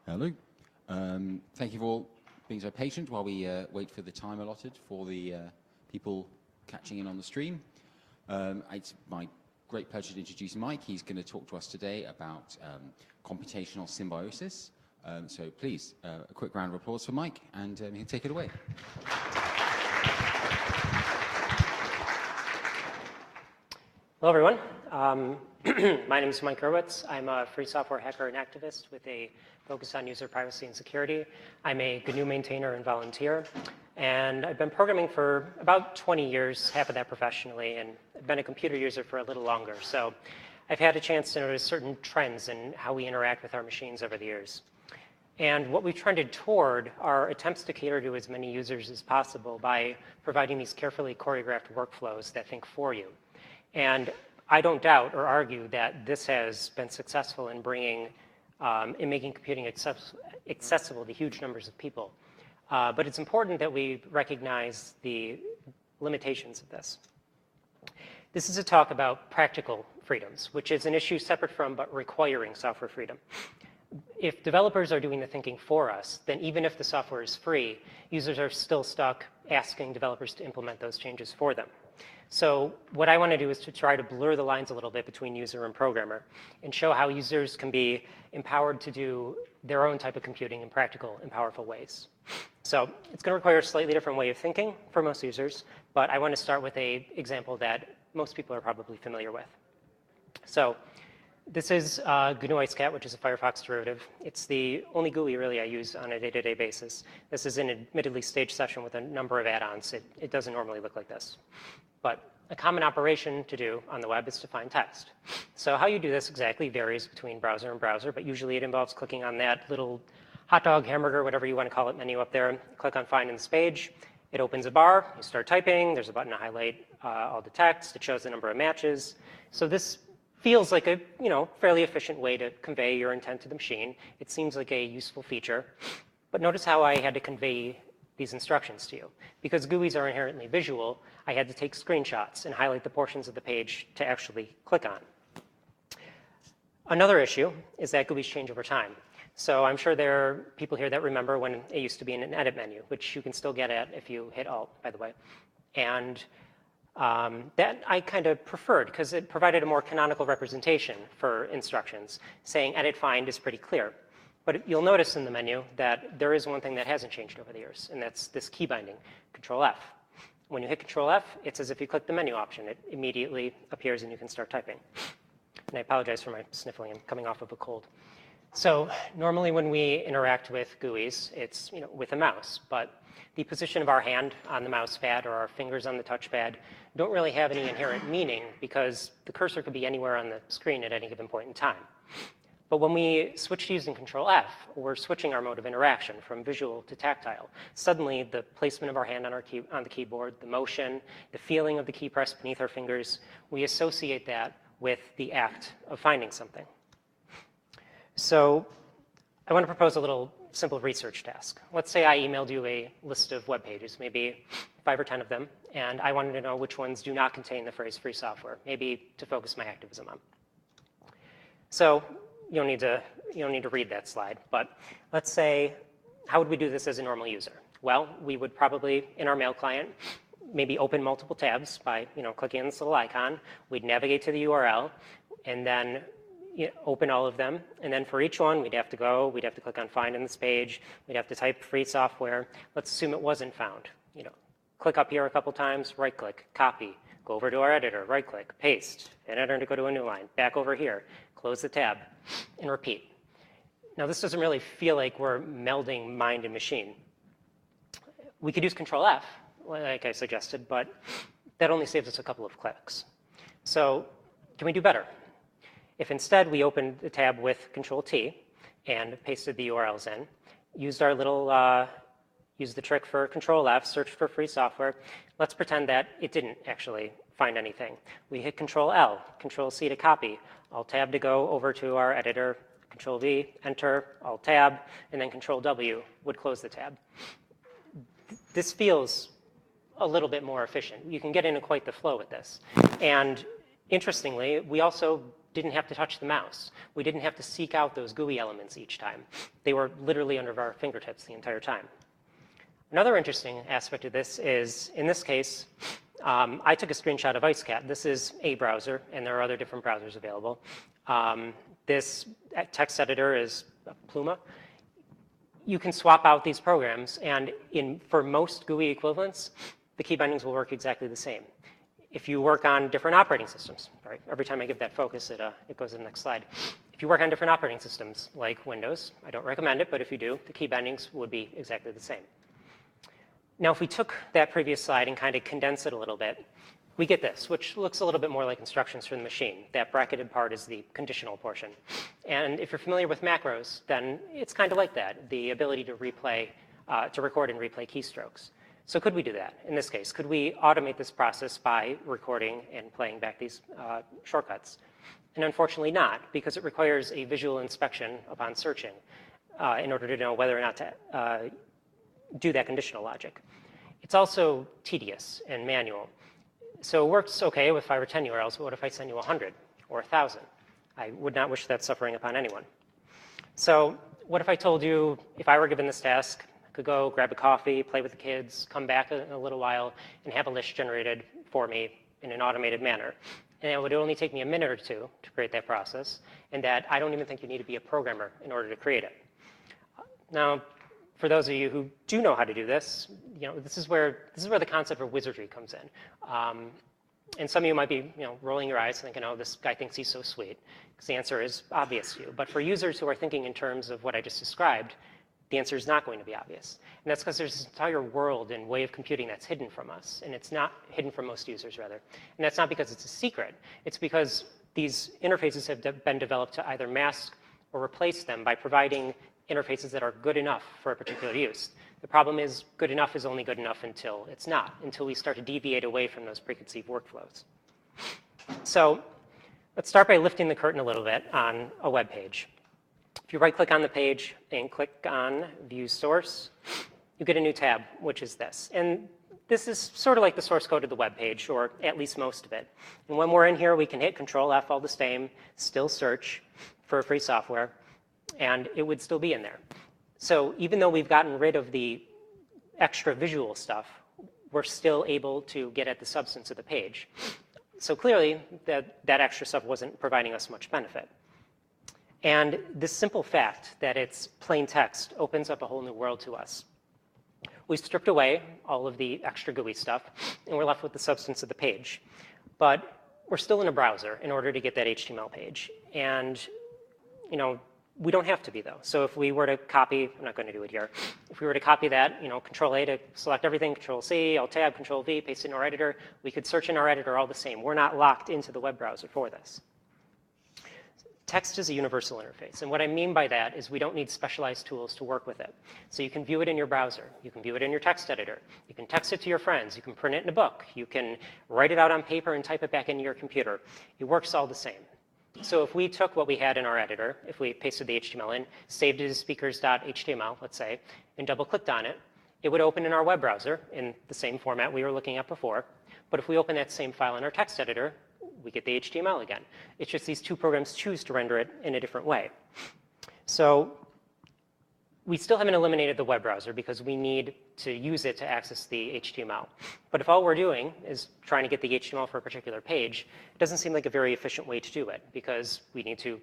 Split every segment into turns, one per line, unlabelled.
Hello. Thank you for all being so patient while we wait for the time allotted for the people catching in on the stream. It's my great pleasure to introduce Mike. He's going to talk to us today about computational symbiosis. So please, a quick round of applause for Mike, and he'll take it away.
Hello, everyone. My name is Mike Gurwitz. I'm a free software hacker and activist with a focus on user privacy and security. I'm a GNU maintainer and volunteer, and I've been programming for about 20 years, half of that professionally, and I've been a computer user for a little longer. So I've had a chance to notice certain trends in how we interact with our machines over the years. And what we've trended toward are attempts to cater to as many users as possible by providing these carefully choreographed workflows that think for you. And I don't doubt or argue that this has been successful in making computing accessible to huge numbers of people. But it's important that we recognize the limitations of this. This is a talk about practical freedoms, which is an issue separate from but requiring software freedom. If developers are doing the thinking for us, then even if the software is free, users are still stuck asking developers to implement those changes for them. So what I want to do is to try to blur the lines a little bit between user and programmer and show how users can be empowered to do their own type of computing in practical and powerful ways. So it's going to require a slightly different way of thinking for most users, but I want to start with an example that most people are probably familiar with. So this is GNU IceCat, which is a Firefox derivative. It's the only GUI really I use on a day-to-day basis. This is an admittedly staged session with a number of add-ons. It doesn't normally look like this. But a common operation to do on the web is to find text. So how you do this exactly varies between browser and browser, but usually it involves clicking on that little hot dog, hamburger, whatever you want to call it, menu up there. Click on Find in this page. It opens a bar. You start typing. There's a button to highlight all the text. It shows the number of matches. So this feels like a fairly efficient way to convey your intent to the machine. It seems like a useful feature. But notice how I had to convey these instructions to you. Because GUIs are inherently visual, I had to take screenshots and highlight the portions of the page to actually click on. Another issue is that GUIs change over time. So I'm sure there are people here that remember when it used to be in an edit menu, which you can still get at if you hit Alt, by the way. And that I kind of preferred because it provided a more canonical representation for instructions. Saying edit find is pretty clear. But you'll notice in the menu that there is one thing that hasn't changed over the years, and that's this key binding, Control F. When you hit Control F, it's as if you click the menu option. It immediately appears and you can start typing. And I apologize for my sniffling. I'm coming off of a cold. So normally when we interact with GUIs, it's with a mouse. But the position of our hand on the mouse pad or our fingers on the touchpad don't really have any inherent meaning because the cursor could be anywhere on the screen at any given point in time. But when we switch to using Control F, we're switching our mode of interaction from visual to tactile. Suddenly, the placement of our hand on the keyboard, the motion, the feeling of the key press beneath our fingers, we associate that with the act of finding something. So I want to propose a little simple research task. Let's say I emailed you a list of web pages, maybe 5 or 10 of them, and I wanted to know which ones do not contain the phrase free software, maybe to focus my activism on. So you don't need to read that slide, but let's say, how would we do this as a normal user? Well, we would probably, in our mail client, maybe open multiple tabs by clicking on this little icon. We'd navigate to the URL, and then open all of them. And then for each one, we'd have to click on Find in this page. We'd have to type free software. Let's assume it wasn't found. Click up here a couple times, right-click, copy. Go over to our editor, right-click, paste, hit enter to go to a new line. Back over here, close the tab, and repeat. Now, this doesn't really feel like we're melding mind and machine. We could use Control F, like I suggested, but that only saves us a couple of clicks. So can we do better? If instead we opened the tab with Control T and pasted the URLs in, used our little use the trick for Control F, search for free software. Let's pretend that it didn't actually find anything. We hit Control L, Control C to copy, Alt Tab to go over to our editor, Control V, enter, Alt Tab, and then Control W would close the tab. This feels a little bit more efficient. You can get into quite the flow with this. And interestingly, we also didn't have to touch the mouse. We didn't have to seek out those GUI elements each time. They were literally under our fingertips the entire time. Another interesting aspect of this is, in this case, I took a screenshot of IceCat. This is a browser, and there are other different browsers available. This text editor is Pluma. You can swap out these programs, and for most GUI equivalents, the key bindings will work exactly the same. If you work on different operating systems, right? Every time I give that focus, it goes to the next slide. If you work on different operating systems, like Windows, I don't recommend it, but if you do, the key bindings would be exactly the same. Now, if we took that previous slide and kind of condense it a little bit, we get this, which looks a little bit more like instructions from the machine. That bracketed part is the conditional portion. And if you're familiar with macros, then it's kind of like that, the ability to replay, to record and replay keystrokes. So could we do that in this case? Could we automate this process by recording and playing back these shortcuts? And unfortunately not, because it requires a visual inspection upon searching in order to know whether or not to do that conditional logic. It's also tedious and manual. So it works okay with 5 or 10 URLs, but what if I send you 100 or 1,000? I would not wish that suffering upon anyone. So what if I told you, if I were given this task, I could go grab a coffee, play with the kids, come back in a little while, and have a list generated for me in an automated manner. And it would only take me a minute or two to create that process, and that I don't even think you need to be a programmer in order to create it. Now, for those of you who do know how to do this, this is where the concept of wizardry comes in. And some of you might be rolling your eyes thinking, oh, this guy thinks he's so sweet, because the answer is obvious to you. But for users who are thinking in terms of what I just described, the answer is not going to be obvious. And that's because there's this entire world and way of computing that's hidden from us. And it's not hidden from most users, rather. And that's not because it's a secret. It's because these interfaces have been developed to either mask or replace them by providing interfaces that are good enough for a particular use. The problem is good enough is only good enough until it's not, until we start to deviate away from those preconceived workflows. So let's start by lifting the curtain a little bit on a web page. If you right-click on the page and click on View Source, you get a new tab, which is this. And this is sort of like the source code of the web page, or at least most of it. And when we're in here, we can hit Control-F all the same, still search for free software, and it would still be in there. So even though we've gotten rid of the extra visual stuff, we're still able to get at the substance of the page. So clearly, that extra stuff wasn't providing us much benefit. And this simple fact that it's plain text opens up a whole new world to us. We've stripped away all of the extra GUI stuff, and we're left with the substance of the page. But we're still in a browser in order to get that HTML page. And we don't have to be, though. So if we were to copy, I'm not going to do it here. If we were to copy that, Control-A to select everything, Control-C, Alt-Tab, Control-V, paste it in our editor, we could search in our editor all the same. We're not locked into the web browser for this. Text is a universal interface. And what I mean by that is we don't need specialized tools to work with it. So you can view it in your browser. You can view it in your text editor. You can text it to your friends. You can print it in a book. You can write it out on paper and type it back into your computer. It works all the same. So if we took what we had in our editor, if we pasted the HTML in, saved it as speakers.html, let's say, and double-clicked on it, it would open in our web browser in the same format we were looking at before. But if we open that same file in our text editor, we get the HTML again. It's just these two programs choose to render it in a different way. So we still haven't eliminated the web browser because we need to use it to access the HTML. But if all we're doing is trying to get the HTML for a particular page, it doesn't seem like a very efficient way to do it because we need to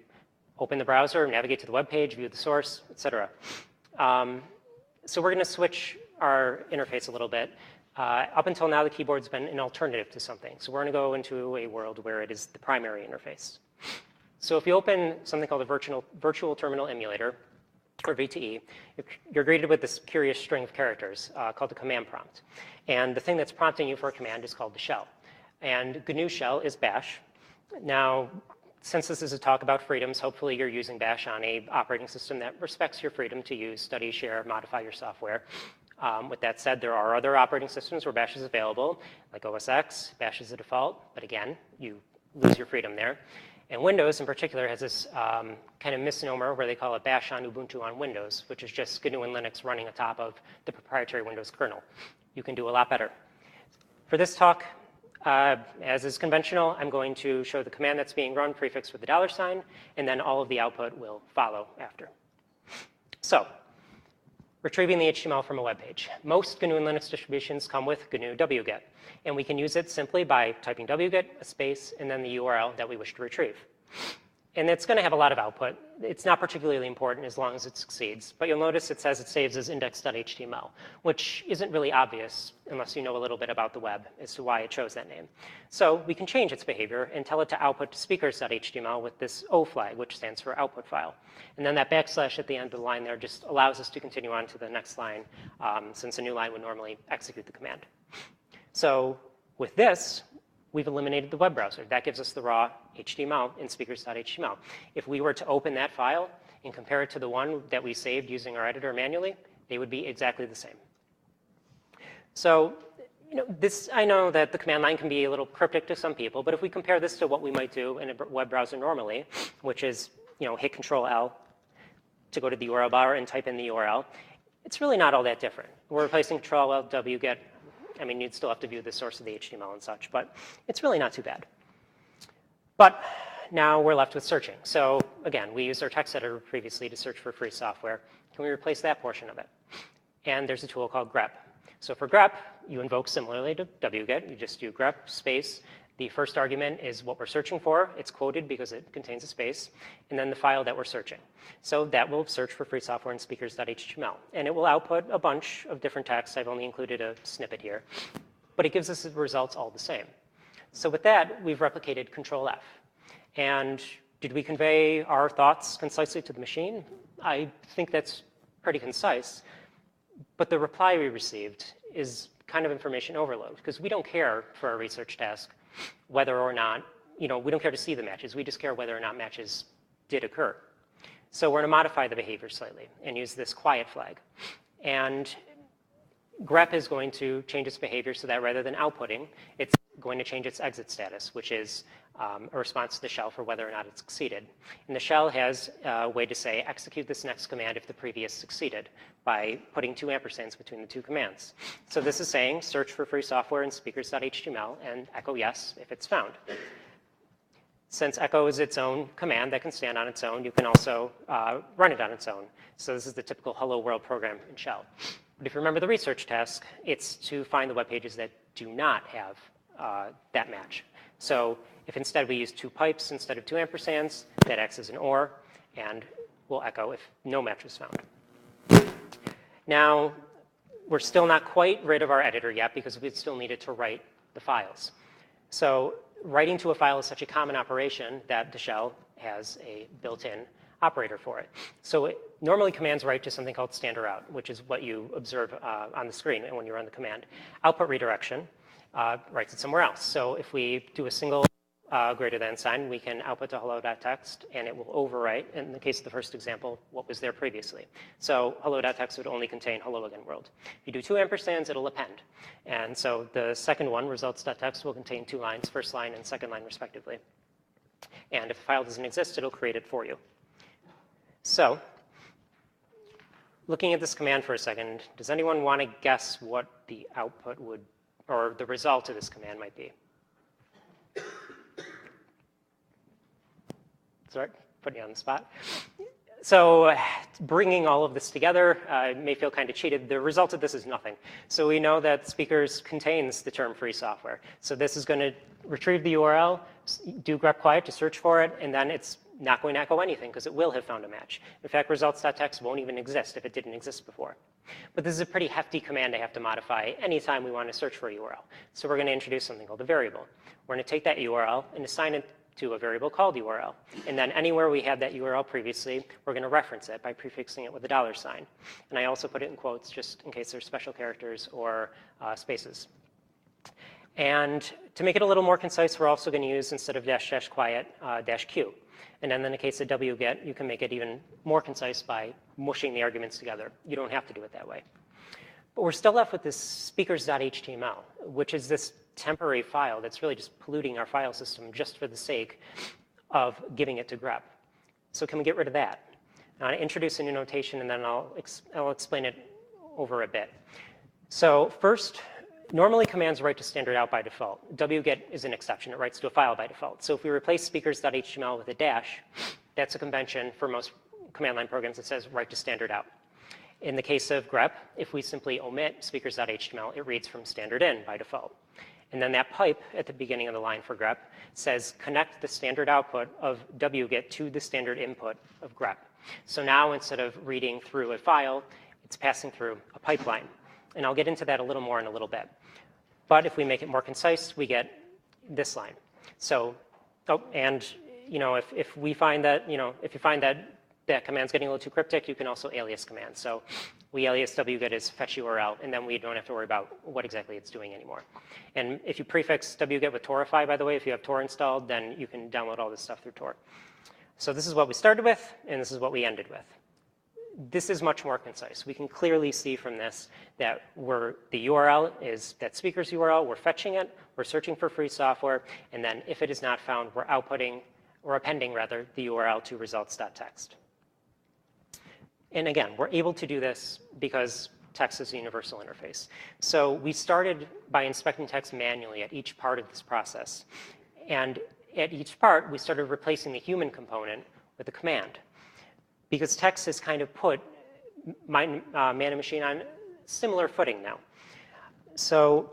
open the browser, navigate to the web page, view the source, et cetera. So we're going to switch our interface a little bit. Up until now, the keyboard's been an alternative to something. So we're going to go into a world where it is the primary interface. So if you open something called a virtual terminal emulator, or VTE, you're greeted with this curious string of characters called the command prompt. And the thing that's prompting you for a command is called the shell. And GNU shell is bash. Now, since this is a talk about freedoms, hopefully you're using bash on an operating system that respects your freedom to use, study, share, modify your software. With that said, there are other operating systems where bash is available, like OS X. Bash is the default, but again, you lose your freedom there. And Windows, in particular, has this kind of misnomer where they call it bash on Ubuntu on Windows, which is just GNU and Linux running atop of the proprietary Windows kernel. You can do a lot better. For this talk, As is conventional, I'm going to show the command that's being run prefixed with the $, and then all of the output will follow after. So, retrieving the HTML from a web page. Most GNU and Linux distributions come with GNU wget, and we can use it simply by typing wget, a space, and then the URL that we wish to retrieve. And it's going to have a lot of output. It's not particularly important as long as it succeeds, but you'll notice it says it saves as index.html, which isn't really obvious unless you know a little bit about the web as to why it chose that name. So we can change its behavior and tell it to output to speakers.html with this O flag, which stands for output file. And then that backslash at the end of the line there just allows us to continue on to the next line, since a new line would normally execute the command. So with this, we've eliminated the web browser. That gives us the raw HTML in speakers.html. If we were to open that file and compare it to the one that we saved using our editor manually, they would be exactly the same. So, I know that the command line can be a little cryptic to some people, but if we compare this to what we might do in a web browser normally, which is, hit Control-L to go to the URL bar and type in the URL, it's really not all that different. We're replacing Control-L, wget. I mean, you'd still have to view the source of the HTML and such, but it's really not too bad. But now we're left with searching. So again, we used our text editor previously to search for free software. Can we replace that portion of it? And there's a tool called grep. So for grep, you invoke similarly to wget. You just do grep space. The first argument is what we're searching for. It's quoted because it contains a space. And then the file that we're searching. So that will search for free software in speakers.html. And it will output a bunch of different text. I've only included a snippet here. But it gives us the results all the same. So with that, we've replicated Control-F. And did we convey our thoughts concisely to the machine? I think that's pretty concise. But the reply we received is kind of information overload, because we don't care for a research task whether or not, we don't care to see the matches. We just care whether or not matches did occur. So we're going to modify the behavior slightly and use this quiet flag. And grep is going to change its behavior so that rather than outputting, it's going to change its exit status, which is a response to the shell for whether or not it succeeded. And the shell has a way to say, execute this next command if the previous succeeded, by putting 2 ampersands between the 2 commands. So this is saying, search for free software in speakers.html and echo yes if it's found. Since echo is its own command that can stand on its own, you can also run it on its own. So this is the typical hello world program in shell. But if you remember the research task, it's to find the web pages that do not have that match. So if instead we use 2 pipes instead of 2 ampersands, that acts as an OR, and will echo if no match was found. Now, we're still not quite rid of our editor yet, because we still needed to write the files. So writing to a file is such a common operation that the shell has a built-in operator for it. So normally commands write to something called standard out, which is what you observe on the screen when you run the command. Output redirection writes it somewhere else. So if we do a single greater than sign, we can output to hello.txt, and it will overwrite, in the case of the first example, what was there previously. So hello.txt would only contain hello again world. If you do 2 ampersands, it'll append. And so the second one, results.txt, will contain 2 lines, first line and second line respectively. And if the file doesn't exist, it'll create it for you. So looking at this command for a second, does anyone want to guess what the output would, or the result of this command might be? Sorry, putting you on the spot. So bringing all of this together may feel kind of cheated. The result of this is nothing. So we know that speakers contains the term free software. So this is going to retrieve the URL, do grep quiet to search for it, and then it's not going to echo anything because it will have found a match. In fact, results.txt won't even exist if it didn't exist before. But this is a pretty hefty command to have to modify anytime we want to search for a URL. So we're going to introduce something called a variable. We're going to take that URL and assign it to a variable called URL. And then anywhere we had that URL previously, we're going to reference it by prefixing it with a $. And I also put it in quotes just in case there's special characters or spaces. And to make it a little more concise, we're also going to use, instead of -- quiet, -q. And then in the case of wget, you can make it even more concise by mushing the arguments together. You don't have to do it that way. But we're still left with this speakers.html, which is this temporary file that's really just polluting our file system just for the sake of giving it to grep. So can we get rid of that? Now, I introduce a new notation, and then I'll explain it over a bit. So first, normally commands write to standard out by default. wget is an exception. It writes to a file by default. So if we replace speakers.html with a dash, that's a convention for most command line programs that says write to standard out. In the case of grep, if we simply omit speakers.html, it reads from standard in by default. And then that pipe at the beginning of the line for grep says connect the standard output of wget to the standard input of grep. So now instead of reading through a file, it's passing through a pipeline. And I'll get into that a little more in a little bit. But if we make it more concise, we get this line. So, if we find that, if you find that that command's getting a little too cryptic, you can also alias command. So we alias wget as fetch URL, and then we don't have to worry about what exactly it's doing anymore. And if you prefix wget with Torify, by the way, if you have Tor installed, then you can download all this stuff through Tor. So this is what we started with, and this is what we ended with. This is much more concise. We can clearly see from this that the URL is that speaker's URL. We're fetching it. We're searching for free software. And then if it is not found, we're outputting, or appending, rather, the URL to results.txt. And again, we're able to do this because text is a universal interface. So we started by inspecting text manually at each part of this process. And at each part, we started replacing the human component with a command. Because text has kind of put man and machine on similar footing now. So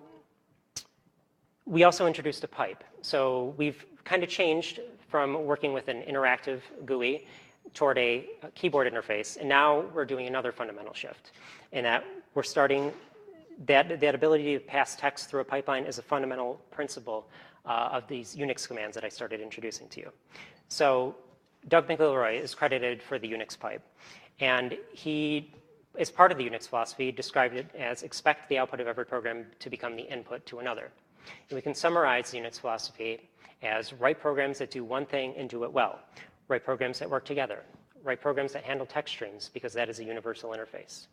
we also introduced a pipe. So we've kind of changed from working with an interactive GUI toward a keyboard interface. And now we're doing another fundamental shift in that we're starting that ability to pass text through a pipeline is a fundamental principle of these Unix commands that I started introducing to you. So Doug McIlroy is credited for the Unix pipe. And he, as part of the Unix philosophy, described it as expect the output of every program to become the input to another. And we can summarize the Unix philosophy as write programs that do one thing and do it well. Write programs that work together. Write programs that handle text streams, because that is a universal interface.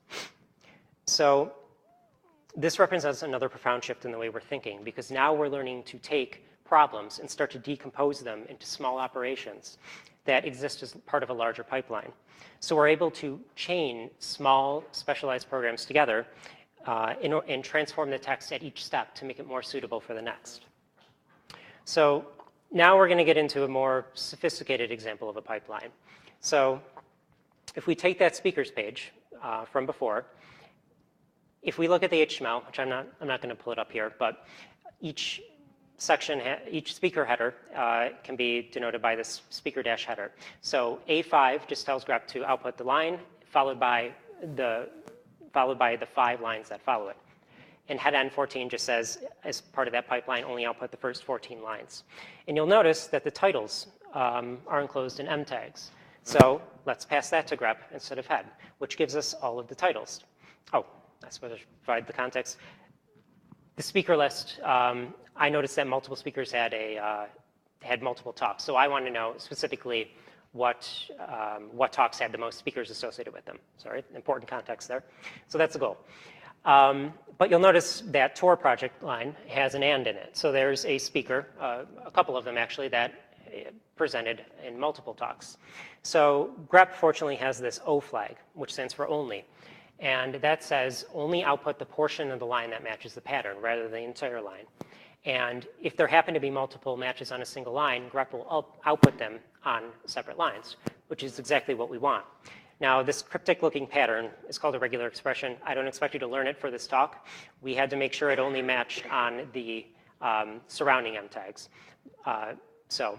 So this represents another profound shift in the way we're thinking, because now we're learning to take problems and start to decompose them into small operations that exist as part of a larger pipeline. So we're able to chain small, specialized programs together and transform the text at each step to make it more suitable for the next. So now we're going to get into a more sophisticated example of a pipeline. So if we take that speakers page from before, if we look at the HTML, which I'm not going to pull it up here, but each section, each speaker header can be denoted by this speaker-header. So A5 just tells grep to output the line, followed by the 5 lines that follow it. And head N14 just says, as part of that pipeline, only output the first 14 lines. And you'll notice that the titles are enclosed in M tags. So let's pass that to grep instead of head, which gives us all of the titles. Oh, I suppose I should provide the context. The speaker list, I noticed that multiple speakers had multiple talks. So I want to know specifically what talks had the most speakers associated with them. Sorry, important context there. So that's the goal. But you'll notice that Tor project line has an and in it. So there's a speaker, a couple of them actually, that presented in multiple talks. So grep fortunately has this O flag, which stands for only. And that says only output the portion of the line that matches the pattern rather than the entire line. And if there happen to be multiple matches on a single line, grep will output them on separate lines, which is exactly what we want. Now, this cryptic-looking pattern is called a regular expression. I don't expect you to learn it for this talk. We had to make sure it only matched on the surrounding M tags. So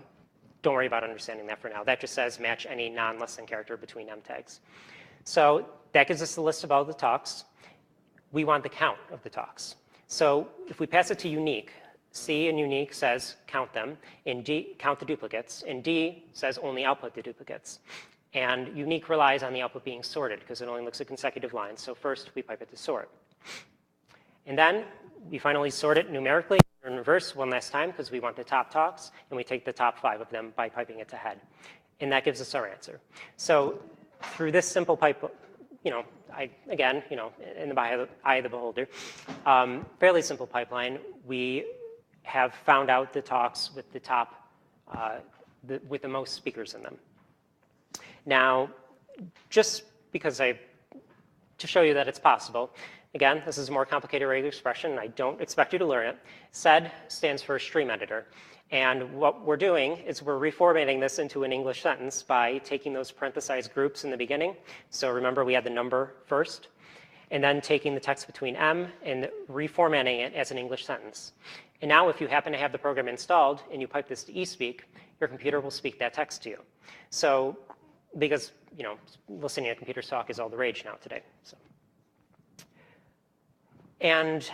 don't worry about understanding that for now. That just says match any non-less-than character between M tags. So that gives us the list of all the talks. We want the count of the talks. So if we pass it to unique, C in unique says count them, in D, count the duplicates, and D says only output the duplicates. And unique relies on the output being sorted because it only looks at consecutive lines. So first we pipe it to sort. And then we finally sort it numerically in reverse one last time because we want the top talks, and we take the top 5 of them by piping it to head. And that gives us our answer. So through this simple pipe, in the eye of the beholder, fairly simple pipeline, we have found out the talks with the top, with the most speakers in them. Now, just because to show you that it's possible, again, this is a more complicated regular expression, and I don't expect you to learn it. Sed stands for stream editor. And what we're doing is we're reformatting this into an English sentence by taking those parenthesized groups in the beginning. So remember, we had the number first, and then taking the text between M and reformatting it as an English sentence. And now if you happen to have the program installed and you pipe this to eSpeak, your computer will speak that text to you. So because, listening to computers talk is all the rage now today. So. And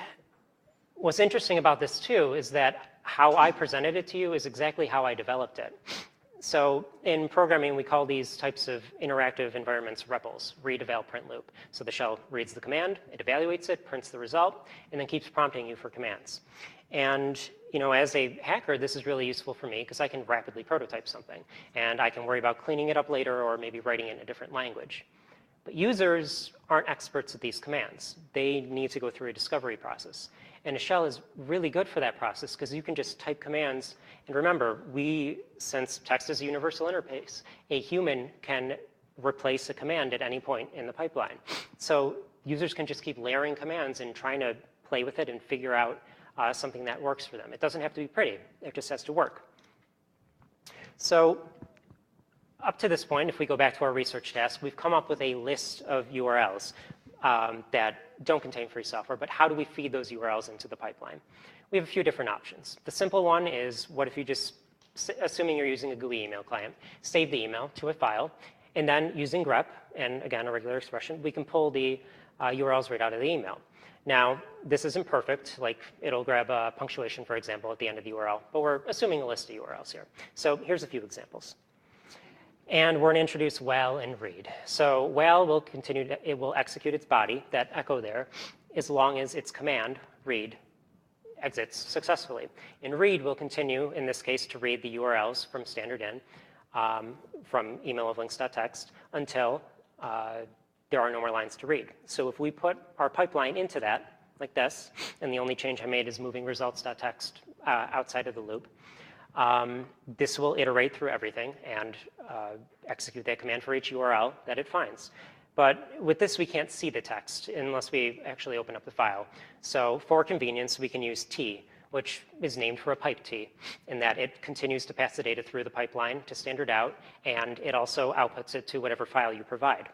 what's interesting about this too is that how I presented it to you is exactly how I developed it. So in programming, we call these types of interactive environments REPLs, read, eval, print, loop. So the shell reads the command, it evaluates it, prints the result, and then keeps prompting you for commands. And as a hacker, this is really useful for me because I can rapidly prototype something, and I can worry about cleaning it up later or maybe writing it in a different language. But users aren't experts at these commands. They need to go through a discovery process. And a shell is really good for that process because you can just type commands. And remember, since text is a universal interface, a human can replace a command at any point in the pipeline. So users can just keep layering commands and trying to play with it and figure out something that works for them. It doesn't have to be pretty. It just has to work. So up to this point, if we go back to our research task, we've come up with a list of URLs that don't contain free software, but how do we feed those URLs into the pipeline? We have a few different options. The simple one is, what if you just, assuming you're using a GUI email client, save the email to a file, and then using grep, and again, a regular expression, we can pull the URLs right out of the email. Now, this isn't perfect, like it'll grab a punctuation, for example, at the end of the URL, but we're assuming a list of URLs here. So here's a few examples. And we're going to introduce while and read. So while will continue, it will execute its body, that echo there, as long as its command, read, exits successfully. And read will continue, in this case, to read the URLs from standard in, from email of links.txt, until there are no more lines to read. So if we put our pipeline into that, like this, and the only change I made is moving results.txt outside of the loop, this will iterate through everything and execute that command for each URL that it finds. But with this, we can't see the text unless we actually open up the file. So for convenience, we can use T, which is named for a pipe T, in that it continues to pass the data through the pipeline to standard out, and it also outputs it to whatever file you provide.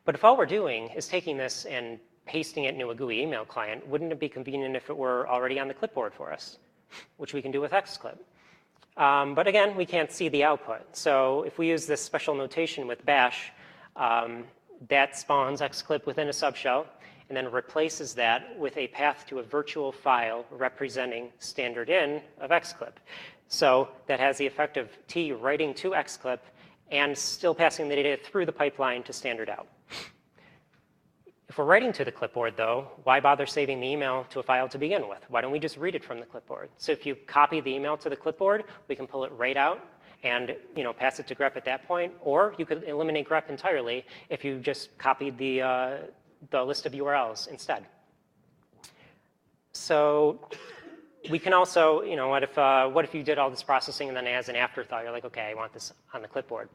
But if all we're doing is taking this and pasting it into a GUI email client, wouldn't it be convenient if it were already on the clipboard for us, which we can do with Xclip? But again, we can't see the output. So if we use this special notation with bash, that spawns Xclip within a subshell and then replaces that with a path to a virtual file representing standard in of Xclip. So that has the effect of T writing to Xclip and still passing the data through the pipeline to standard out. If we're writing to the clipboard, though, why bother saving the email to a file to begin with? Why don't we just read it from the clipboard? So if you copy the email to the clipboard, we can pull it right out and pass it to grep at that point. Or you could eliminate grep entirely if you just copied the list of URLs instead. So we can also, what if you did all this processing and then as an afterthought, you're like, okay, I want this on the clipboard.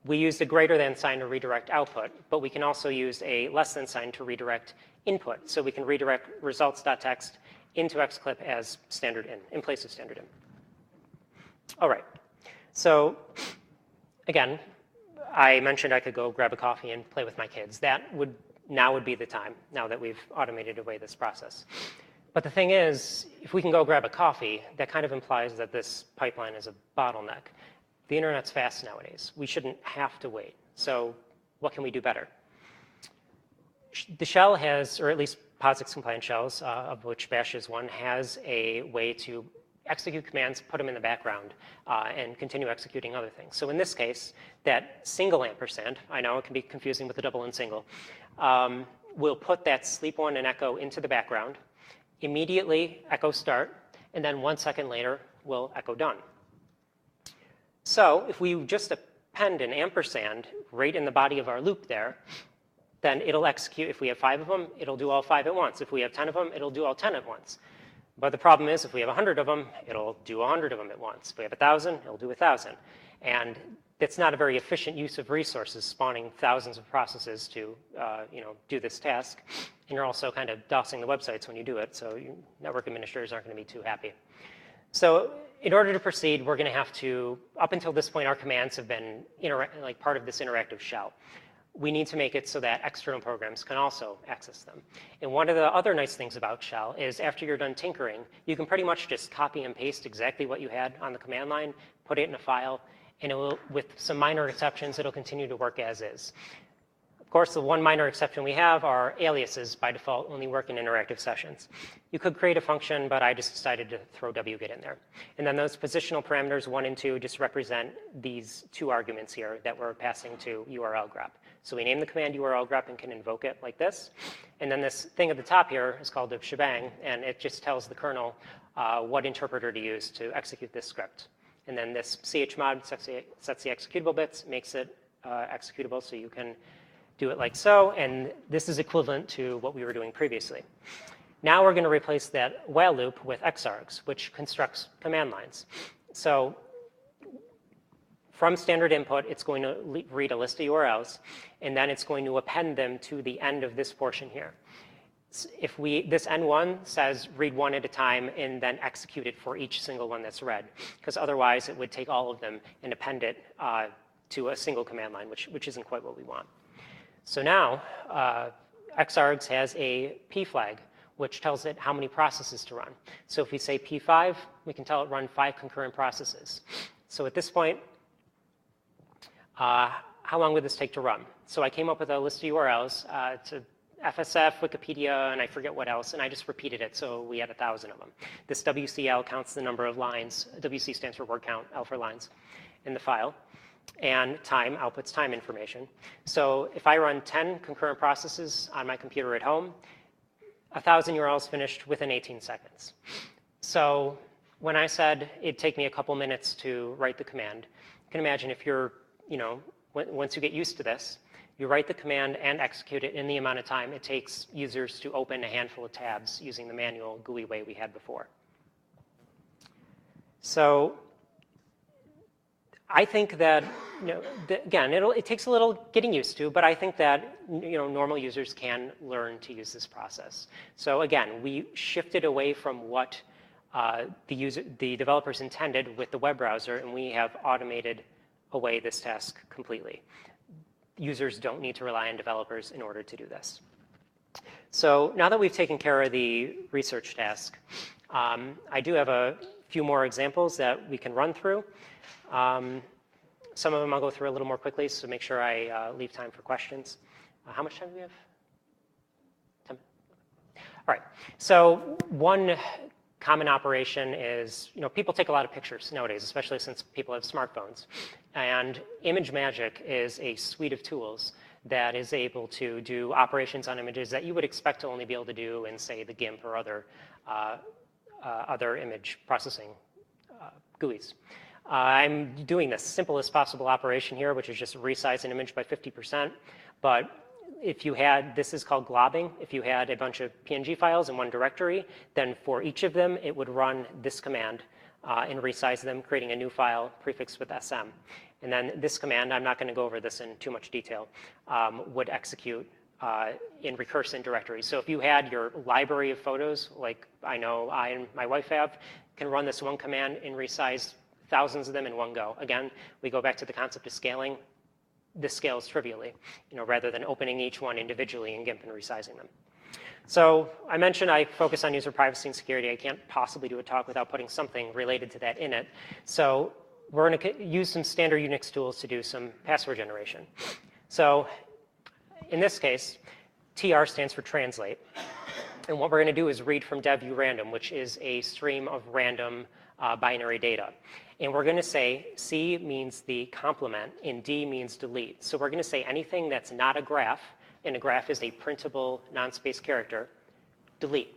We used a greater than sign to redirect output, but we can also use a less than sign to redirect input. So we can redirect results.txt into Xclip as standard in place of standard in. All right. So again, I mentioned I could go grab a coffee and play with my kids. Now would be the time, now that we've automated away this process. But the thing is, if we can go grab a coffee, that kind of implies that this pipeline is a bottleneck. The internet's fast nowadays. We shouldn't have to wait. So what can we do better? The shell has, or at least POSIX compliant shells, of which bash is one, has a way to execute commands, put them in the background, and continue executing other things. So in this case, that single ampersand, I know it can be confusing with the double and single, will put that sleep one and echo into the background, immediately echo start, and then 1 second later, we'll echo done. So if we just append an ampersand right in the body of our loop there, then it'll execute. If we have 5 of them, it'll do all 5 at once. If we have 10 of them, it'll do all 10 at once. But the problem is, if we have 100 of them, it'll do 100 of them at once. If we have 1,000, it'll do 1,000. And it's not a very efficient use of resources, spawning thousands of processes to do this task. And you're also kind of DOSing the websites when you do it, so network administrators aren't going to be too happy. So in order to proceed, we're going to have to, up until this point, our commands have been like part of this interactive shell. We need to make it so that external programs can also access them. And one of the other nice things about shell is after you're done tinkering, you can pretty much just copy and paste exactly what you had on the command line, put it in a file, and it will, with some minor exceptions, it'll continue to work as is. Of course, the one minor exception we have are aliases by default only work in interactive sessions. You could create a function, but I just decided to throw wget in there. And then those positional parameters 1 and 2 just represent these 2 arguments here that we're passing to URL grep. So we name the command URL grep and can invoke it like this. And then this thing at the top here is called shebang, and it just tells the kernel what interpreter to use to execute this script. And then this chmod sets the executable bits, makes it executable so you can do it like so, and this is equivalent to what we were doing previously. Now we're going to replace that while loop with xargs, which constructs command lines. So from standard input, it's going to read a list of URLs, and then it's going to append them to the end of this portion here. If this N1 says read one at a time and then execute it for each single one that's read, because otherwise it would take all of them and append it to a single command line, which isn't quite what we want. So now, xargs has a p flag, which tells it how many processes to run. So if we say p5, we can tell it run 5 concurrent processes. So at this point, how long would this take to run? So I came up with a list of URLs to FSF, Wikipedia, and I forget what else, and I just repeated it, so we had 1,000 of them. This WCL counts the number of lines. WC stands for word count, L for lines, in the file. And time outputs time information. So if I run 10 concurrent processes on my computer at home, 1,000 URLs finished within 18 seconds. So when I said it'd take me a couple minutes to write the command, you can imagine if you're, once you get used to this, you write the command and execute it in the amount of time it takes users to open a handful of tabs using the manual GUI way we had before. So I think that, again, it takes a little getting used to, but I think that normal users can learn to use this process. So again, we shifted away from what the developers intended with the web browser, and we have automated away this task completely. Users don't need to rely on developers in order to do this. So now that we've taken care of the research task, I do have a few more examples that we can run through. Some of them I'll go through a little more quickly, so make sure I leave time for questions. How much time do we have? 10? All right. So one common operation is, people take a lot of pictures nowadays, especially since people have smartphones. And ImageMagick is a suite of tools that is able to do operations on images that you would expect to only be able to do in, say, the GIMP or other image processing GUIs. I'm doing the simplest possible operation here, which is just resize an image by 50%. But if you had, this is called globbing. If you had a bunch of PNG files in one directory, then for each of them, it would run this command and resize them, creating a new file prefixed with SM. And then this command, I'm not going to go over this in too much detail, would execute in recursive directories. So if you had your library of photos, like I know I and my wife have, can run this one command and resize thousands of them in one go. Again, we go back to the concept of scaling. This scales trivially, rather than opening each one individually in GIMP and resizing them. So I mentioned I focus on user privacy and security. I can't possibly do a talk without putting something related to that in it. So we're going to use some standard Unix tools to do some password generation. So in this case, TR stands for translate. And what we're going to do is read from dev_urandom, which is a stream of random binary data. And we're going to say C means the complement and D means delete. So we're going to say anything that's not a graph, and a graph is a printable non-space character, delete.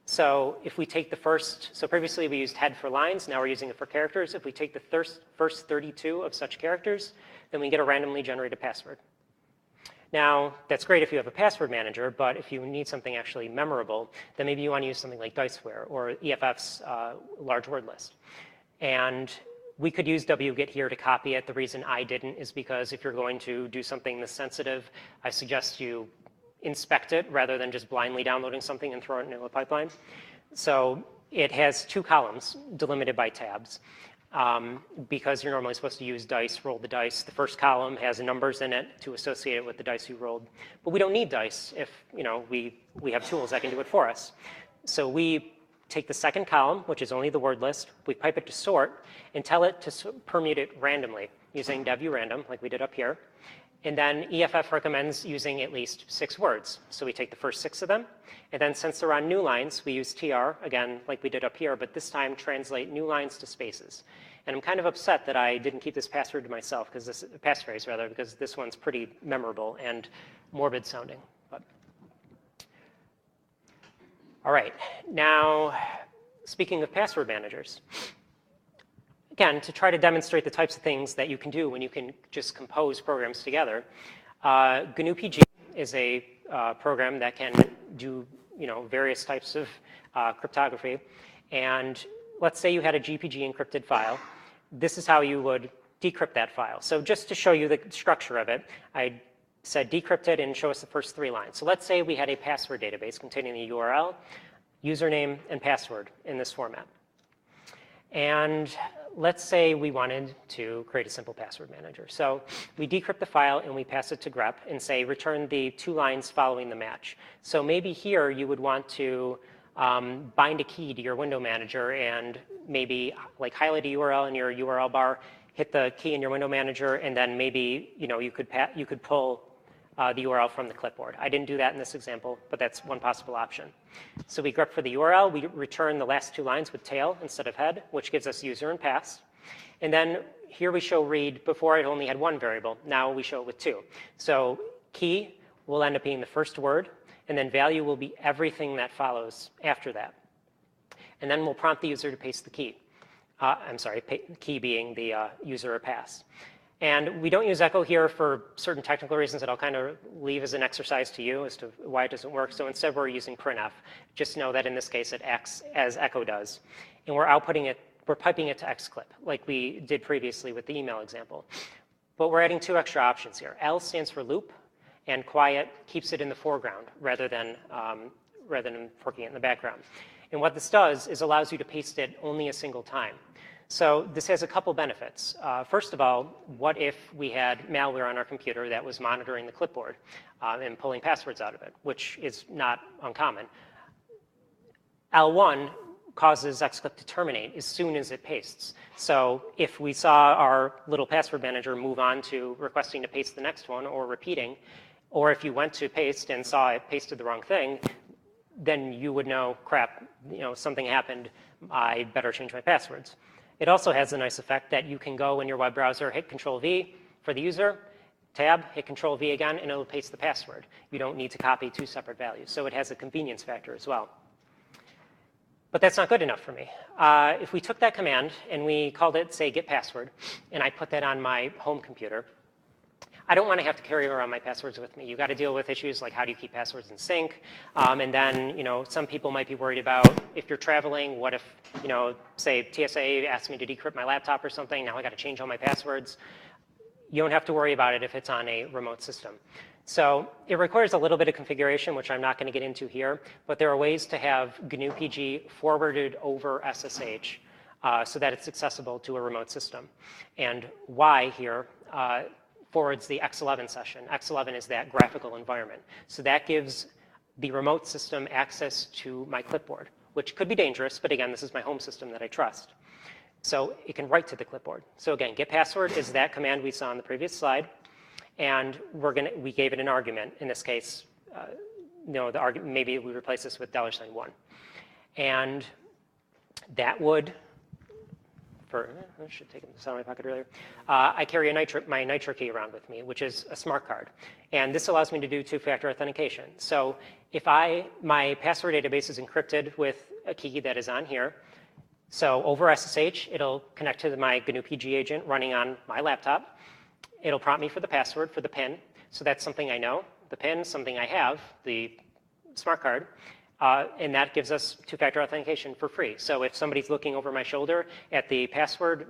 So if we take the first, so previously we used head for lines, now we're using it for characters. If we take the first 32 of such characters, then we get a randomly generated password. Now, that's great if you have a password manager, but if you need something actually memorable, then maybe you want to use something like Diceware or EFF's large word list. And we could use wget here to copy it. The reason I didn't is because if you're going to do something this sensitive, I suggest you inspect it rather than just blindly downloading something and throw it into a pipeline. So it has 2 columns delimited by tabs. Because you're normally supposed to use dice, roll the dice. The first column has numbers in it to associate it with the dice you rolled. But we don't need dice if we have tools that can do it for us. So we take the second column, which is only the word list, we pipe it to sort, and tell it to permute it randomly using dev_random, like we did up here. And then EFF recommends using at least 6 words. So we take the first 6 of them, and then since they're on new lines, we use TR, again, like we did up here, but this time translate new lines to spaces. And I'm kind of upset that I didn't keep this password to myself, because this passphrase rather, because this one's pretty memorable and morbid sounding. But. All right, now speaking of password managers. Again, to try to demonstrate the types of things that you can do when you can just compose programs together, GNU-PG is a program that can do various types of cryptography. And let's say you had a GPG encrypted file. This is how you would decrypt that file. So just to show you the structure of it, I said decrypt it and show us the first 3 lines. So let's say we had a password database containing the URL, username, and password in this format. And let's say we wanted to create a simple password manager. So we decrypt the file and we pass it to grep and say return the 2 lines following the match. So maybe here you would want to bind a key to your window manager and maybe like highlight a URL in your URL bar, hit the key in your window manager, and then maybe you could pull the URL from the clipboard. I didn't do that in this example, but that's one possible option. So we grep for the URL. We return the last 2 lines with tail instead of head, which gives us user and pass. And then here we show read. Before it only had 1 variable. Now we show it with 2. So key will end up being the first word, and then value will be everything that follows after that. And then we'll prompt the user to paste the key. Key being the user or pass. And we don't use echo here for certain technical reasons that I'll kind of leave as an exercise to you as to why it doesn't work. So instead, we're using printf. Just know that in this case, it acts as echo does. And we're piping it to xclip, like we did previously with the email example. But we're adding 2 extra options here. L stands for loop, and quiet keeps it in the foreground rather than working it in the background. And what this does is allows you to paste it only a single time. So this has a couple benefits. First of all, what if we had malware on our computer that was monitoring the clipboard and pulling passwords out of it, which is not uncommon. L1 causes xclip to terminate as soon as it pastes. So if we saw our little password manager move on to requesting to paste the next one or repeating, or if you went to paste and saw it pasted the wrong thing, then you would know, crap, something happened, I better change my passwords. It also has a nice effect that you can go in your web browser, hit Control-V for the user, tab, hit Control-V again, and it'll paste the password. You don't need to copy 2 separate values. So it has a convenience factor as well. But that's not good enough for me. If we took that command and we called it, say, get password, and I put that on my home computer, I don't want to have to carry around my passwords with me. You've got to deal with issues like how do you keep passwords in sync? And then, some people might be worried about if you're traveling, what if, say TSA asked me to decrypt my laptop or something, now I got to change all my passwords. You don't have to worry about it if it's on a remote system. So it requires a little bit of configuration, which I'm not going to get into here, but there are ways to have GNU-PG forwarded over SSH so that it's accessible to a remote system. And why here forwards the X11 session. X11 is that graphical environment. So that gives the remote system access to my clipboard, which could be dangerous, but again, this is my home system that I trust. So it can write to the clipboard. So again, get password is that command we saw on the previous slide, and we gave it an argument. In this case, maybe we replace this with $1. And that would, I should take this out of my pocket earlier. I carry my Nitro key around with me, which is a smart card. And this allows me to do 2-factor authentication. So if my password database is encrypted with a key that is on here, so over SSH, it'll connect to my GNU-PG agent running on my laptop. It'll prompt me for the password, for the PIN. So that's something I know. The PIN, something I have, the smart card. And that gives us 2-factor authentication for free. So if somebody's looking over my shoulder at the password,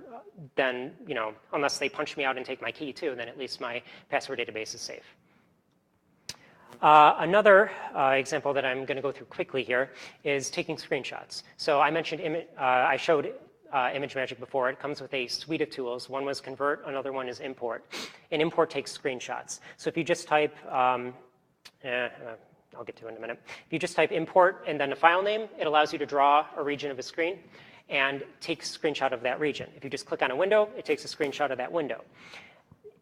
then, unless they punch me out and take my key too, then at least my password database is safe. Another example that I'm going to go through quickly here is taking screenshots. So I mentioned, I showed ImageMagick before. It comes with a suite of tools. One was Convert, another one is Import. And Import takes screenshots. So if you just type, I'll get to it in a minute. If you just type import and then a file name, it allows you to draw a region of a screen and takes a screenshot of that region. If you just click on a window, it takes a screenshot of that window.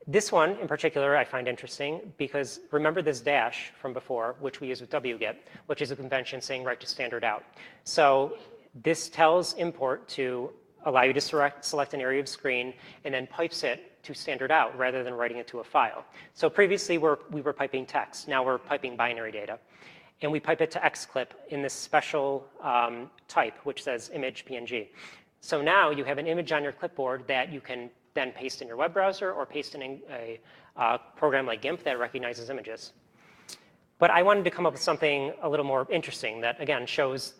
This one in particular I find interesting because remember this dash from before, which we use with wget, which is a convention saying write to standard out. So this tells import to allow you to select an area of screen and then pipes it to standard out rather than writing it to a file. So previously we were piping text. Now we're piping binary data. And we pipe it to XClip in this special type, which says image PNG. So now you have an image on your clipboard that you can then paste in your web browser or paste in a program like GIMP that recognizes images. But I wanted to come up with something a little more interesting that, again, shows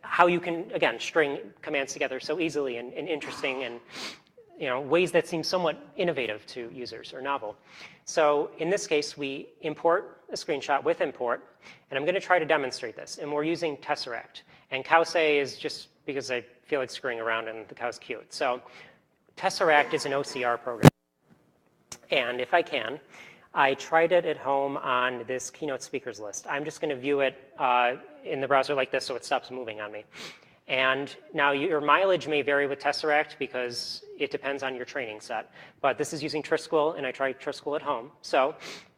how you can, again, string commands together so easily and interesting and ways that seem somewhat innovative to users or novel. So in this case, we import a screenshot with import, and I'm going to try to demonstrate this. And we're using Tesseract. And Cowsay is just because I feel like screwing around and the cow's cute. So Tesseract is an OCR program. And if I can, I tried it at home on this Keynote speakers list. I'm just going to view it in the browser like this so it stops moving on me. And now your mileage may vary with Tesseract because it depends on your training set. But this is using Trisquel, and I tried Trisquel at home. So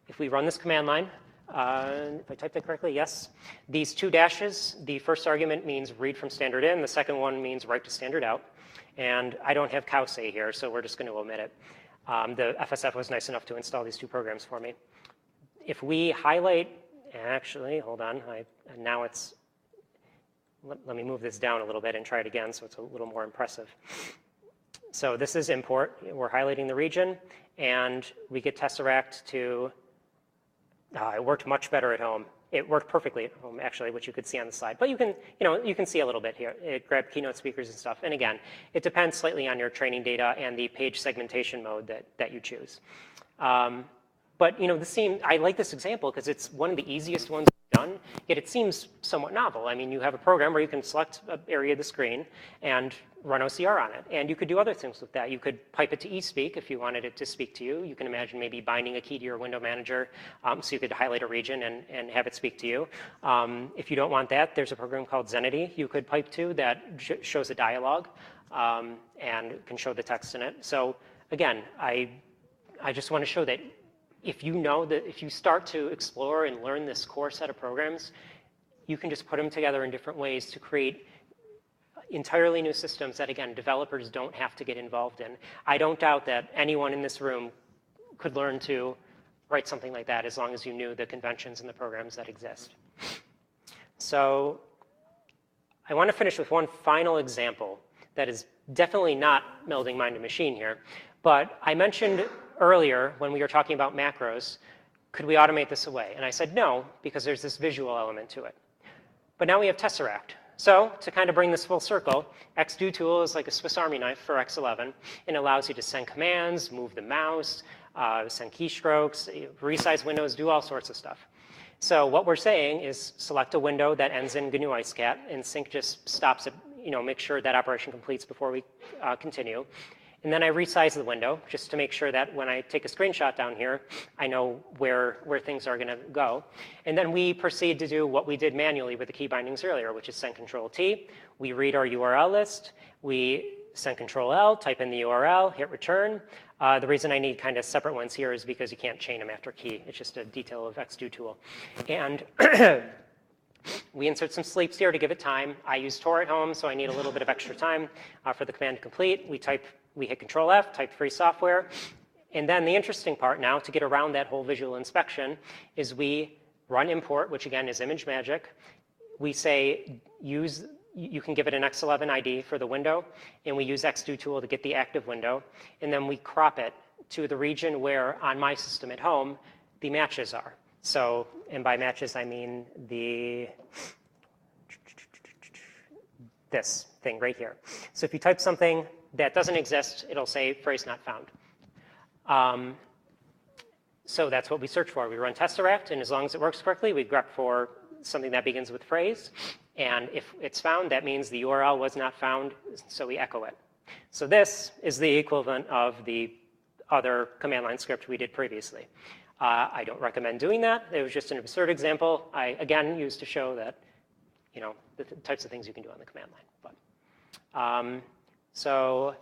if we run this command line, if I typed it correctly, yes. These two dashes, the first argument means read from standard in. The second one means write to standard out. And I don't have Cowsay here, so we're just going to omit it. The FSF was nice enough to install these two programs for me. If we highlight, actually, hold on. Now it's, let me move this down a little bit and try it again so it's a little more impressive. So this is import. We're highlighting the region, and we get Tesseract to, it worked much better at home. It worked perfectly at home, actually, which you could see on the slide. But you can see a little bit here. It grabbed Keynote speakers and stuff. And again, it depends slightly on your training data and the page segmentation mode that you choose. But I like this example because it's one of the easiest ones done, yet it seems somewhat novel. I mean, you have a program where you can select an area of the screen and run OCR on it. And you could do other things with that. You could pipe it to eSpeak if you wanted it to speak to you. You can imagine maybe binding a key to your window manager so you could highlight a region and have it speak to you. If you don't want that, there's a program called Zenity you could pipe to that shows a dialogue and can show the text in it. So again, I just want to show that if you start to explore and learn this core set of programs, you can just put them together in different ways to create entirely new systems that, again, developers don't have to get involved in. I don't doubt that anyone in this room could learn to write something like that as long as you knew the conventions and the programs that exist. So I want to finish with one final example that is definitely not melding mind and machine here. But I mentioned earlier when we were talking about macros, could we automate this away? And I said no, because there's this visual element to it. But now we have Tesseract. So to kind of bring this full circle, XDoTool is like a Swiss Army knife for X11 and allows you to send commands, move the mouse, send keystrokes, resize windows, do all sorts of stuff. So what we're saying is select a window that ends in GNU IceCat, and sync just stops it, make sure that operation completes before we continue. And then I resize the window just to make sure that when I take a screenshot down here, I know where things are going to go. And then we proceed to do what we did manually with the key bindings earlier, which is send Control-T. We read our URL list. We send Control-L, type in the URL, hit return. The reason I need kind of separate ones here is because you can't chain them after key. It's just a detail of XDoTool. And we insert some sleeps here to give it time. I use Tor at home, so I need a little bit of extra time for the command to complete. We hit Control-F, type free software. And then the interesting part now, to get around that whole visual inspection, is we run import, which again is ImageMagick. We say you can give it an X11 ID for the window, and we use XDoTool to get the active window. And then we crop it to the region where, on my system at home, the matches are. So, and by matches, I mean this thing right here. So if you type something that doesn't exist, it'll say phrase not found. So that's what we search for. We run tesseract, and as long as it works correctly, we grep for something that begins with phrase. And if it's found, that means the URL was not found, so we echo it. So this is the equivalent of the other command line script we did previously. I don't recommend doing that. It was just an absurd example I, again, used to show that, you know, the types of things you can do on the command line. But, so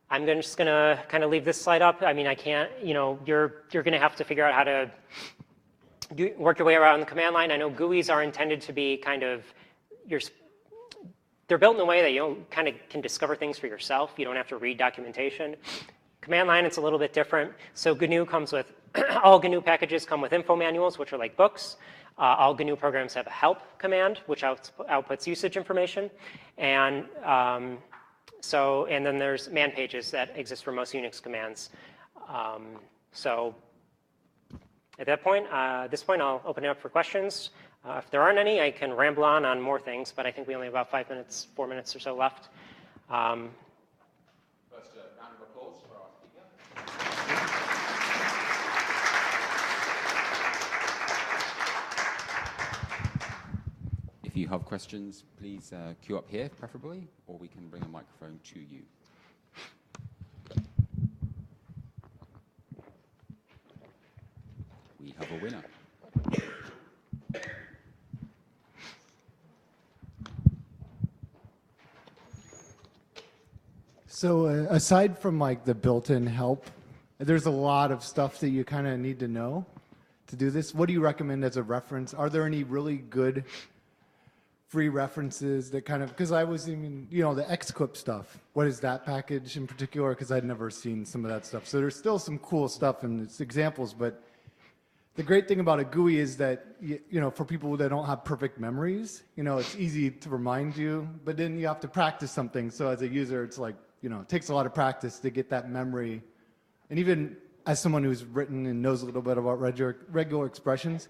I'm just going to kind of leave this slide up. I mean, I can't, you know, you're going to have to figure out how to work your way around the command line. I know GUIs are intended to be kind of, they're built in a way that you kind of can discover things for yourself. You don't have to read documentation. Command line, it's a little bit different. So GNU comes with, all GNU packages come with info manuals, which are like books. All GNU programs have a help command, which outputs usage information. And and then there's man pages that exist for most Unix commands. So at this point, I'll open it up for questions. If there aren't any, I can ramble on more things, but I think we only have about 4 minutes or so left.
First, round of applause for our speaker. If you have questions, please queue up here, preferably, or we can bring a microphone to you. We have a winner.
So aside from like the built-in help, there's a lot of stuff that you kind of need to know to do this. What do you recommend as a reference? Are there any really good free references that kind of, because I was even, you know, the Xclip stuff. What is that package in particular? Because I'd never seen some of that stuff. So there's still some cool stuff and it's examples, but the great thing about a GUI is that, you know, for people that don't have perfect memories, you know, it's easy to remind you, but then you have to practice something. So as a user, it's like, you know, it takes a lot of practice to get that memory. And even as someone who's written and knows a little bit about regular expressions,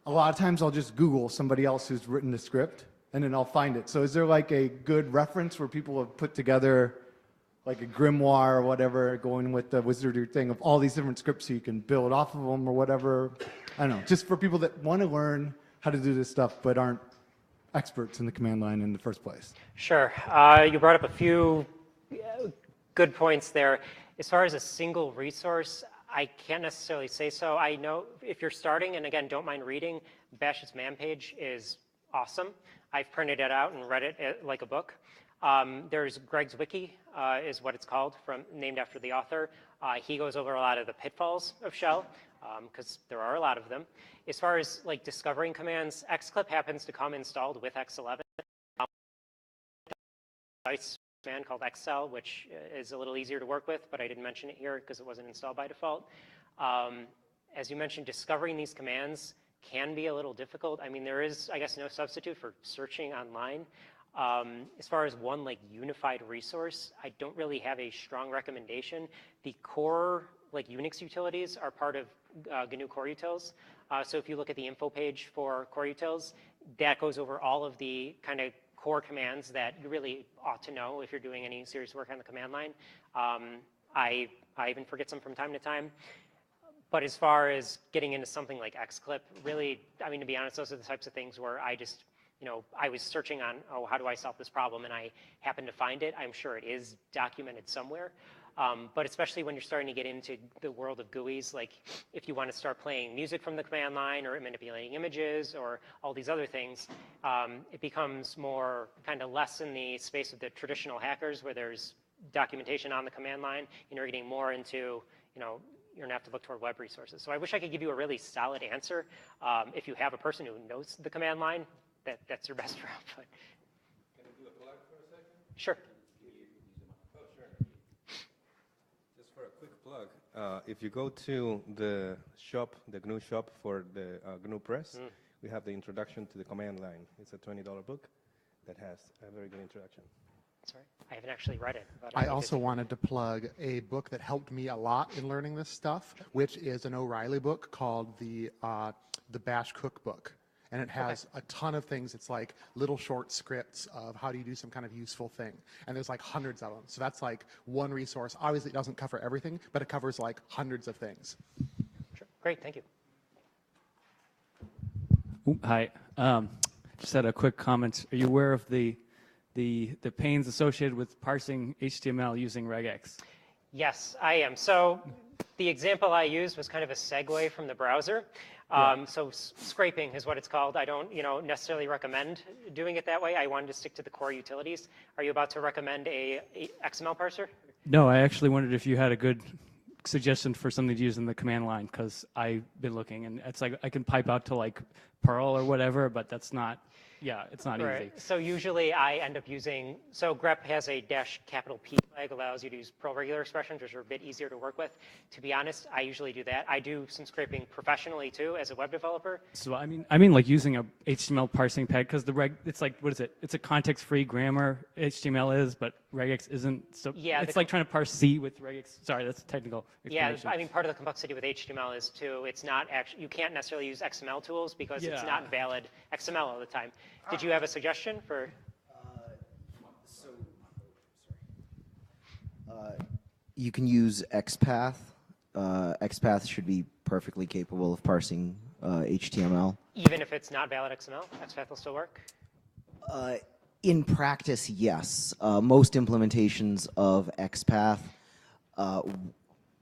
a lot of times I'll just Google somebody else who's written the script and then I'll find it. So is there like a good reference where people have put together like a grimoire or whatever, going with the wizardry thing of all these different scripts so you can build off of them or whatever? I don't know, just for people that want to learn how to do this stuff but aren't experts in the command line in the first place.
Sure. You brought up a few good points there. As far as a single resource, I can't necessarily say so. I know if you're starting, and again, don't mind reading, Bash's man page is awesome. I've printed it out and read it like a book. There's Greg's Wiki, is what it's called, named after the author. He goes over a lot of the pitfalls of Shell, because there are a lot of them. As far as like discovering commands, Xclip happens to come installed with X11. Command called Xcel, which is a little easier to work with, but I didn't mention it here because it wasn't installed by default. As you mentioned, discovering these commands can be a little difficult. I mean, there is, I guess, no substitute for searching online. As far as one like unified resource, I don't really have a strong recommendation. The core like Unix utilities are part of GNU Core Utils. So if you look at the info page for Core Utils, that goes over all of the kind of core commands that you really ought to know if you're doing any serious work on the command line. I even forget some from time to time. But as far as getting into something like Xclip, really, I mean, to be honest, those are the types of things where I just, you know, I was searching on, oh, how do I solve this problem? And I happened to find it. I'm sure it is documented somewhere. But especially when you're starting to get into the world of GUIs, like if you want to start playing music from the command line or manipulating images or all these other things, it becomes more kind of less in the space of the traditional hackers where there's documentation on the command line and you're getting more into, you know, you're going to have to look toward web resources. So I wish I could give you a really solid answer. If you have a person who knows the command line, that's your best route. But.
Can I do a plug for a second?
Sure.
Oh, sure. Just for a quick plug, if you go to the shop, the GNU shop for the GNU Press, we have the introduction to the command line. It's a $20 book that has a very good introduction.
Sorry, I haven't actually read it. But
I also wanted to plug a book that helped me a lot in learning this stuff, which is an O'Reilly book called the Bash Cookbook. And it has a ton of things. It's like little short scripts of how do you do some kind of useful thing. And there's like hundreds of them. So that's like one resource. Obviously, it doesn't cover everything, but it covers like hundreds of things.
Sure. Great, thank you.
Hi. Just had a quick comment. Are you aware of the pains associated with parsing HTML using regex?
Yes, I am. So the example I used was kind of a segue from the browser. So scraping is what it's called. I don't, necessarily recommend doing it that way. I wanted to stick to the core utilities. Are you about to recommend a XML parser?
No, I actually wondered if you had a good suggestion for something to use in the command line, because I've been looking, and it's like I can pipe out to like Perl or whatever, but that's not, it's not easy.
So usually I end up using, so grep has a -P flag, allows you to use Perl regular expressions, which are a bit easier to work with. To be honest, I usually do that. I do some scraping professionally too as a web developer.
So I mean like using a HTML parsing pad, because it's like, what is it? It's a context-free grammar, HTML is, but regex isn't. So
Yeah,
it's like trying to parse C with regex. Sorry, that's a technical explanation.
Yeah, I mean, part of the complexity with HTML is too, it's not actually, you can't necessarily use XML tools because it's not valid XML all the time. Did you have a suggestion for?
You can use XPath. XPath should be perfectly capable of parsing HTML.
Even if it's not valid XML, XPath will still work?
In practice, yes. Most implementations of XPath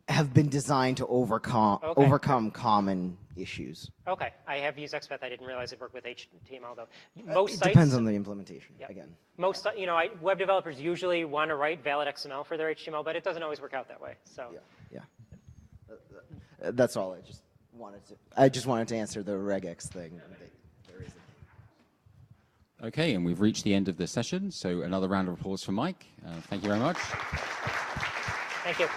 have been designed to overcome common issues.
Okay, I have used XPath. I didn't realize it worked with HTML though. Most
It
sites,
depends on the implementation, again.
most, web developers usually want to write valid XML for their HTML, but it doesn't always work out that way. So.
Yeah. That's all. I just wanted to answer the regex thing. There isn't.
Okay, and we've reached the end of the session, so another round of applause for Mike. Thank you very much.
Thank you.